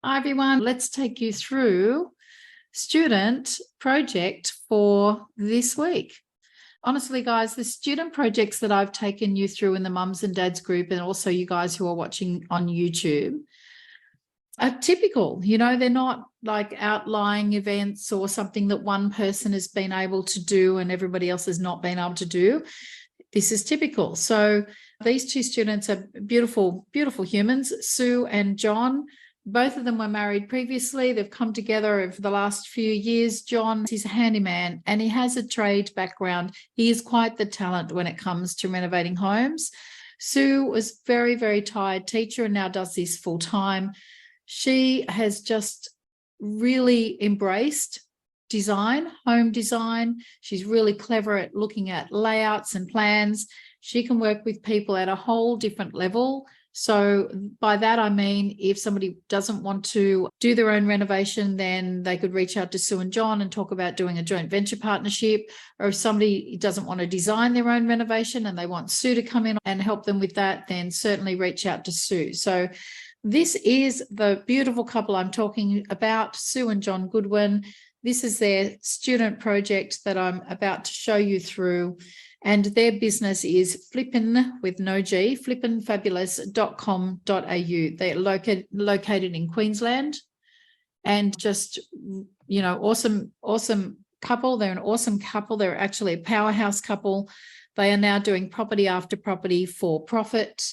Hi everyone, let's take you through student project for this week. Honestly, guys, the student projects that I've taken you through in the mums and dads group, and also you guys who are watching on YouTube, are typical. They're not like outlying events or something that one person has been able to do and everybody else has not been able to do. This is typical. So these two students are beautiful, beautiful humans, Sue and John. Both of them were married previously. They've come together over the last few years. John, he's a handyman and he has a trade background. He is quite the talent when it comes to renovating homes. Sue was very, very tired teacher and now does this full time. She has just really embraced design, home design. She's really clever at looking at layouts and plans. She can work with people at a whole different level. So by that, I mean, if somebody doesn't want to do their own renovation, then they could reach out to Sue and John and talk about doing a joint venture partnership. Or if somebody doesn't want to design their own renovation and they want Sue to come in and help them with that, then certainly reach out to Sue. So this is the beautiful couple I'm talking about, Sue and John Goodwin. This is their student project that I'm about to show you through. And their business is Flippin with no G, flippinfabulous.com.au. They're located in Queensland and just, awesome couple. They're an awesome couple. They're actually a powerhouse couple. They are now doing property after property for profit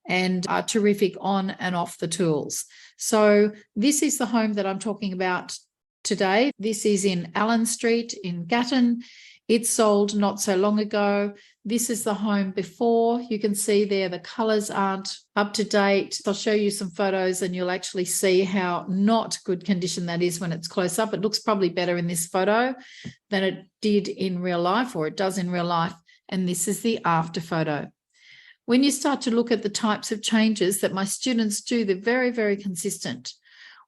and are terrific on and off the tools. So this is the home that I'm talking about today. This is in Allen Street in Gatton. It sold not so long ago. This is the home before. You can see there the colours aren't up to date. I'll show you some photos and you'll actually see how not good condition that is when it's close up. It looks probably better in this photo than it did in real life, or it does in real life. And this is the after photo. When you start to look at the types of changes that my students do, they're very, very consistent.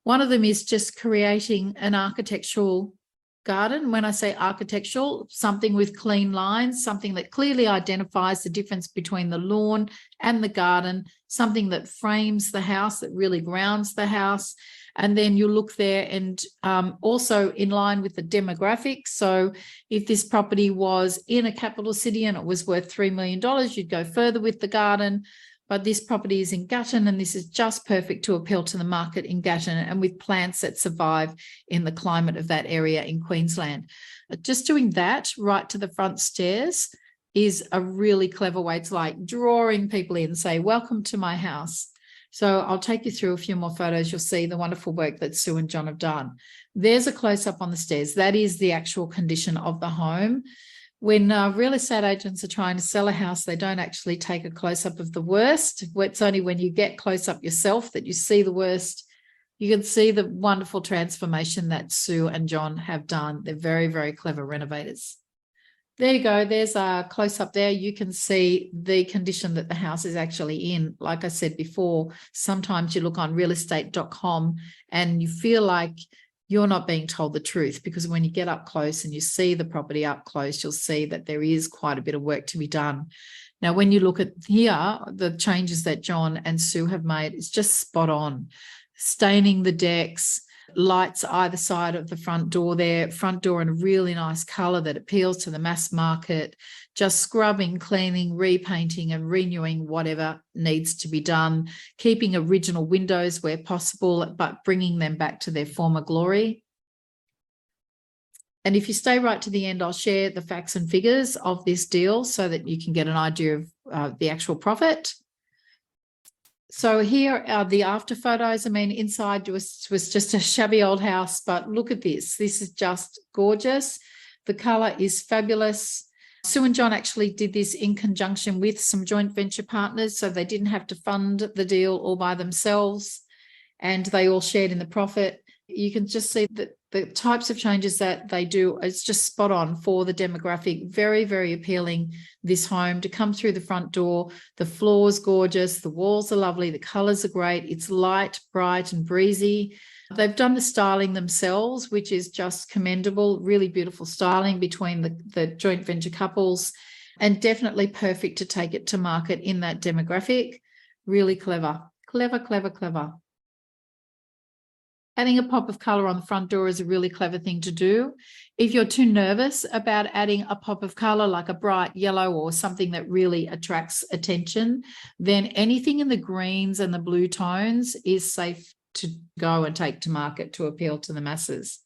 One of them is just creating an architectural garden. When I say architectural, something with clean lines, something that clearly identifies the difference between the lawn and the garden, something that frames the house, that really grounds the house. And then you look there and also in line with the demographics. So if this property was in a capital city and it was worth $3 million, you'd go further with the garden. But this property is in Gatton and this is just perfect to appeal to the market in Gatton and with plants that survive in the climate of that area in Queensland. Just doing that right to the front stairs is a really clever way. It's like drawing people in, say, welcome to my house. So I'll take you through a few more photos. You'll see the wonderful work that Sue and John have done. There's a close-up on the stairs. That is the actual condition of the home. When real estate agents are trying to sell a house, they don't actually take a close-up of the worst. It's only when you get close-up yourself that you see the worst. You can see the wonderful transformation that Sue and John have done. They're very, very clever renovators. There you go. There's a close-up there. You can see the condition that the house is actually in. Like I said before, sometimes you look on realestate.com and you feel like you're not being told the truth, because when you get up close and you see the property up close, you'll see that there is quite a bit of work to be done. Now, when you look at here, the changes that John and Sue have made, it's just spot on. Staining the decks, lights either side of the front door there, front door in a really nice colour that appeals to the mass market, just scrubbing, cleaning, repainting and renewing whatever needs to be done, keeping original windows where possible, but bringing them back to their former glory. And if you stay right to the end, I'll share the facts and figures of this deal so that you can get an idea of the actual profit. So here are the after photos. I mean, inside was just a shabby old house, but look at this. This is just gorgeous. The colour is fabulous. Sue and John actually did this in conjunction with some joint venture partners, so they didn't have to fund the deal all by themselves, and they all shared in the profit. You can just see that the types of changes that they do is just spot on for the demographic. Very, very appealing, this home, to come through the front door. The floor's gorgeous, the walls are lovely, the colours are great. It's light, bright and breezy. They've done the styling themselves, which is just commendable. Really beautiful styling between the joint venture couples, and definitely perfect to take it to market in that demographic. Really clever, clever, clever, clever. Adding a pop of colour on the front door is a really clever thing to do. If you're too nervous about adding a pop of colour, like a bright yellow or something that really attracts attention, then anything in the greens and the blue tones is safe to go and take to market to appeal to the masses.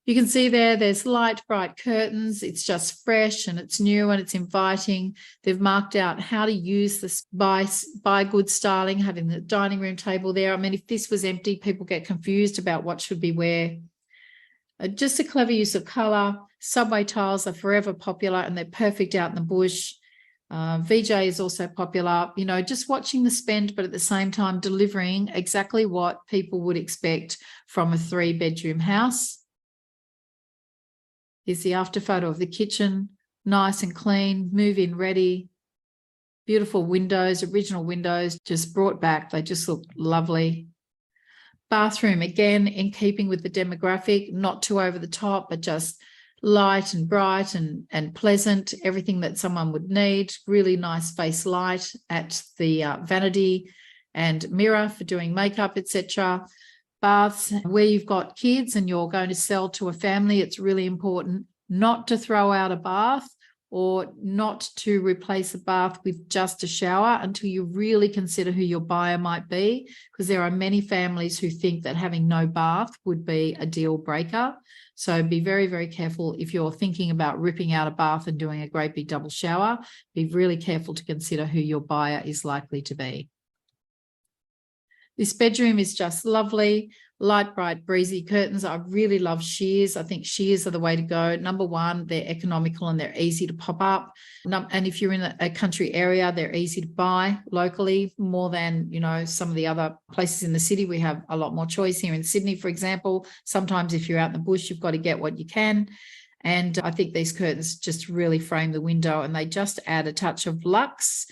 You can see there's light, bright curtains. It's just fresh and it's new and it's inviting. They've marked out how to use this by good styling, having the dining room table there. I mean, if this was empty, people get confused about what should be where. Just a clever use of colour. Subway tiles are forever popular and they're perfect out in the bush. VJ is also popular, you know, just watching the spend, but at the same time delivering exactly what people would expect from a 3-bedroom house. Here's the after photo of the kitchen, nice and clean, move-in ready. Beautiful windows, original windows, just brought back. They just look lovely. Bathroom, again, in keeping with the demographic, not too over the top, but just light and bright and pleasant, everything that someone would need. Really nice face light at the vanity and mirror for doing makeup, etc. Baths, where you've got kids and you're going to sell to a family, it's really important not to throw out a bath or not to replace a bath with just a shower until you really consider who your buyer might be, because there are many families who think that having no bath would be a deal breaker. So be very, very careful if you're thinking about ripping out a bath and doing a great big double shower. Be really careful to consider who your buyer is likely to be. This bedroom is just lovely, light, bright, breezy curtains. I really love shears. I think shears are the way to go. Number one, they're economical and they're easy to pop up. And if you're in a country area, they're easy to buy locally more than, you know, some of the other places in the city. We have a lot more choice here in Sydney, for example. Sometimes if you're out in the bush, you've got to get what you can. And I think these curtains just really frame the window and they just add a touch of luxe.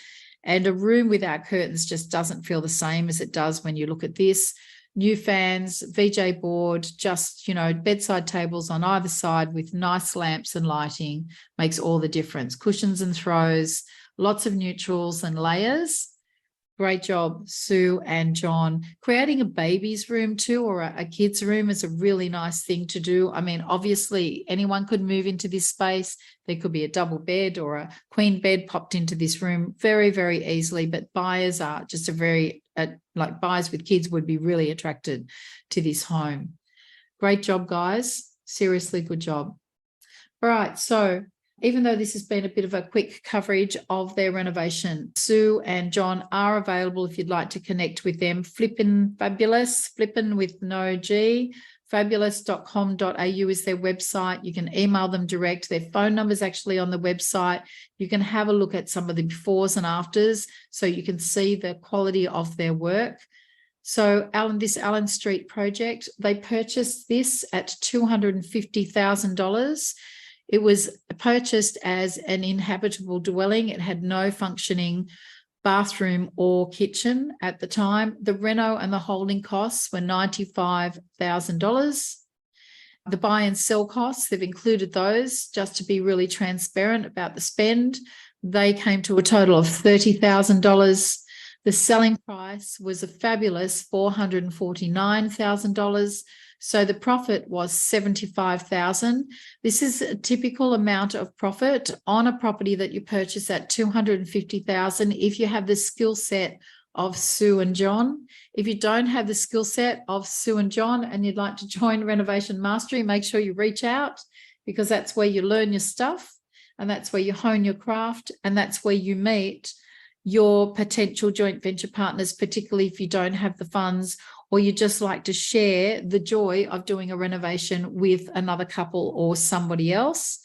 And a room without curtains just doesn't feel the same as it does when you look at this. New fans, VJ board, just, you know, bedside tables on either side with nice lamps and lighting makes all the difference. Cushions and throws, lots of neutrals and layers. Great job, Sue and John. Creating a baby's room too, or a kid's room, is a really nice thing to do. I mean, obviously anyone could move into this space. There could be a double bed or a queen bed popped into this room very, very easily, but buyers are just like buyers with kids would be really attracted to this home. Great job, guys. Seriously, good job. All right, so even though this has been a bit of a quick coverage of their renovation, Sue and John are available if you'd like to connect with them. Flippin' Fabulous, Flippin' with no G, fabulous.com.au is their website. You can email them direct. Their phone number is actually on the website. You can have a look at some of the befores and afters so you can see the quality of their work. So this Allen Street project, they purchased this at $250,000. It was purchased as an inhabitable dwelling. It had no functioning bathroom or kitchen at the time. The reno and the holding costs were $95,000. The buy and sell costs, they've included those just to be really transparent about the spend. They came to a total of $30,000. The selling price was a fabulous $449,000. So the profit was $75,000. This is a typical amount of profit on a property that you purchase at $250,000 if you have the skill set of Sue and John. If you don't have the skill set of Sue and John and you'd like to join Renovation Mastery, make sure you reach out, because that's where you learn your stuff and that's where you hone your craft and that's where you meet your potential joint venture partners, particularly if you don't have the funds or you just like to share the joy of doing a renovation with another couple or somebody else.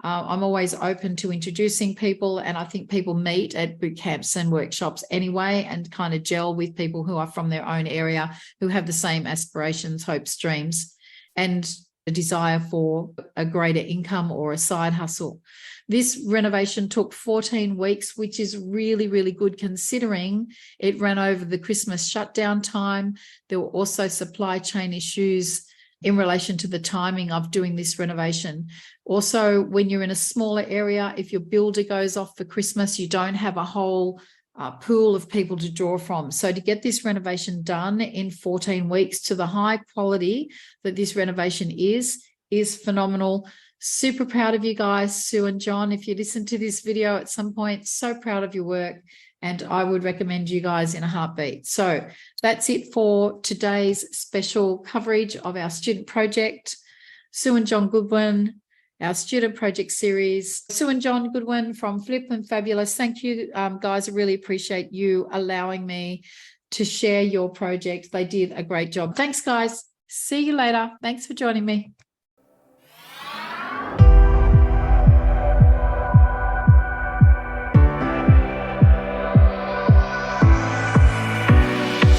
I'm always open to introducing people, and I think people meet at boot camps and workshops anyway and kind of gel with people who are from their own area, who have the same aspirations, hopes, dreams, and a desire for a greater income or a side hustle. This renovation took 14 weeks, which is really, really good considering it ran over the Christmas shutdown time. There were also supply chain issues in relation to the timing of doing this renovation. Also, when you're in a smaller area, if your builder goes off for Christmas, you don't have a whole pool of people to draw from. So to get this renovation done in 14 weeks to the high quality that this renovation is phenomenal. Super proud of you guys, Sue and John. If you listen to this video at some point, so proud of your work, and I would recommend you guys in a heartbeat. So that's it for today's special coverage of our student project. Sue and John Goodwin, our student project series. Sue and John Goodwin from Flip and Fabulous. Thank you, guys. I really appreciate you allowing me to share your project. They did a great job. Thanks, guys. See you later. Thanks for joining me.